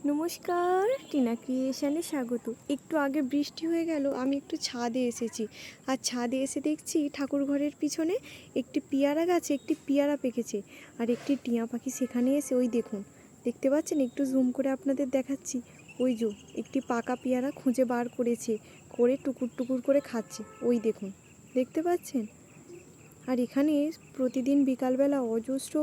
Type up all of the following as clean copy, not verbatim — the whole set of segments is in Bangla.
নমস্কার, টিনা ক্রিয়েশনে স্বাগত। একটু আগে বৃষ্টি হয়ে গেল, আমি একটু ছাদে এসেছি। আর ছাদে এসে দেখছি ঠাকুর ঘরের পিছনে একটি পেয়ারা গাছে একটি পেয়ারা পেকেছে। আর একটি টিয়া পাখি সেখানে এসে ওই দেখুন, দেখতে পাচ্ছেন? একটু জুম করে আপনাদের দেখাচ্ছি। ওই যে একটি পাকা পেয়ারা খুঁজে বার করেছে, করে টুকুর টুকুর করে খাচ্ছে। ওই দেখুন, দেখতে পাচ্ছেন? আর এখানে প্রতিদিন বিকালবেলা অজস্র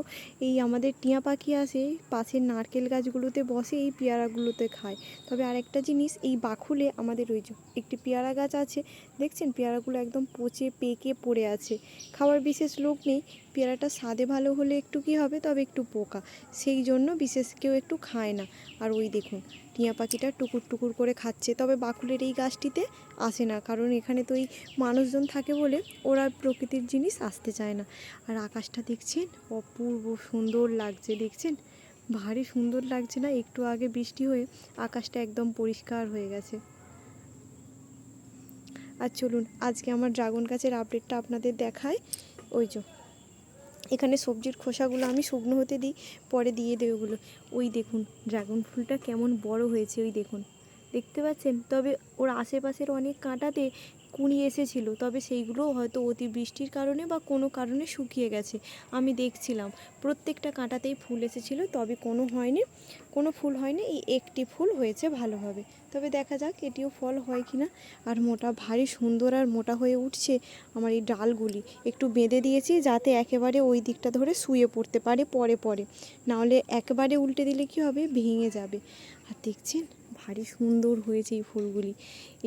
এই আমাদের টিয়া পাখি আসে, পাশের নারকেল গাছগুলোতে বসে, এই পেয়ারাগুলোতে খায়। তবে আরেকটা জিনিস, এই বাখুলে আমাদের ওই যে একটি পেয়ারা গাছ আছে, দেখছেন? পেয়ারাগুলো একদম পচে পেকে পড়ে আছে। খাওয়ার বিশেষ লোক নেই। পেয়ারাটা স্বাদে ভালো হলে একটু কী হবে, তবে একটু পোকা, সেই জন্য বিশেষ কেউ একটু খায় না। আর ওই দেখুন, টিয়া পাখিটা টুকুর টুকুর করে খাচ্ছে। তবে বাকুলের এই গাছটিতে আসে না, কারণ এখানে তো এই মানুষজন থাকে বলে ওরা প্রকৃতির জিনিস আসতে চায় না। আর আকাশটা দেখছেন, অপূর্ব সুন্দর লাগছে, দেখছেন? ভারী সুন্দর লাগছে না? একটু আগে বৃষ্টি হয়ে আকাশটা একদম পরিষ্কার হয়ে গেছে। আর চলুন আজকে আমার ড্রাগন গাছের আপডেটটা আপনাদের দেখায়। ওই যে এখানে সবজির খোসাগুলো আমি শুকনো হতে দিই, পরে দিয়ে দেয় ওগুলো। ওই দেখুন ড্রাগন ফুলটা কেমন বড় হয়েছে, ওই দেখুন, দেখতে পাচ্ছেন? তবে ওর আশেপাশের অনেক কাঁটাতে কুঁড়ি এসেছিলো, তবে সেইগুলোও হয়তো অতি বৃষ্টির কারণে বা কোনো কারণে শুকিয়ে গেছে। আমি দেখছিলাম প্রত্যেকটা কাঁটাতেই ফুল এসেছিলো, তবে কোনো ফুল হয়নি। এই একটি ফুল হয়েছে ভালোভাবে। তবে দেখা যাক এটিও ফল হয় কি না। আর মোটা, ভারী সুন্দর আর মোটা হয়ে উঠছে আমার এই ডালগুলি। একটু বেঁধে দিয়েছি যাতে একেবারে ওই দিকটা ধরে শুয়ে পড়তে পারে পরে, নাহলে একেবারে উল্টে দিলে কী হবে, ভেঙে যাবে। আর দেখছেন ভারী সুন্দর হয়েছে এই ফুলগুলি।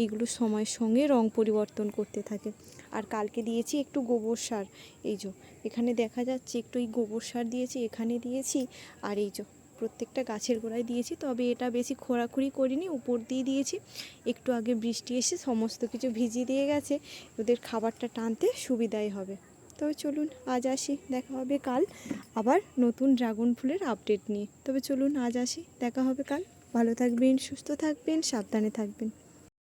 এইগুলো সময়ের সঙ্গে রং পরিবর্তন করতে থাকে। আর কালকে দিয়েছি একটু গোবর সার, এই যে এখানে দেখা যাচ্ছে একটু এই গোবর সার দিয়েছি, এখানে দিয়েছি, আর এই যে প্রত্যেকটা গাছের গোড়ায় দিয়েছি। তবে এটা বেশি খোঁড়াখুড়ি করিনি, উপর দিয়ে দিয়েছি। একটু আগে বৃষ্টি এসে সমস্ত কিছু ভিজিয়ে দিয়ে গেছে, ওদের খাবারটা টানতে সুবিধাই হবে। তবে চলুন আজ আসি, দেখা হবে কাল আবার নতুন ড্রাগন ফুলের আপডেট নিয়ে। তবে চলুন আজ আসি, দেখা হবে কাল। ভালো থাকবেন, সুস্থ থাকবেন, সাবধানে থাকবেন।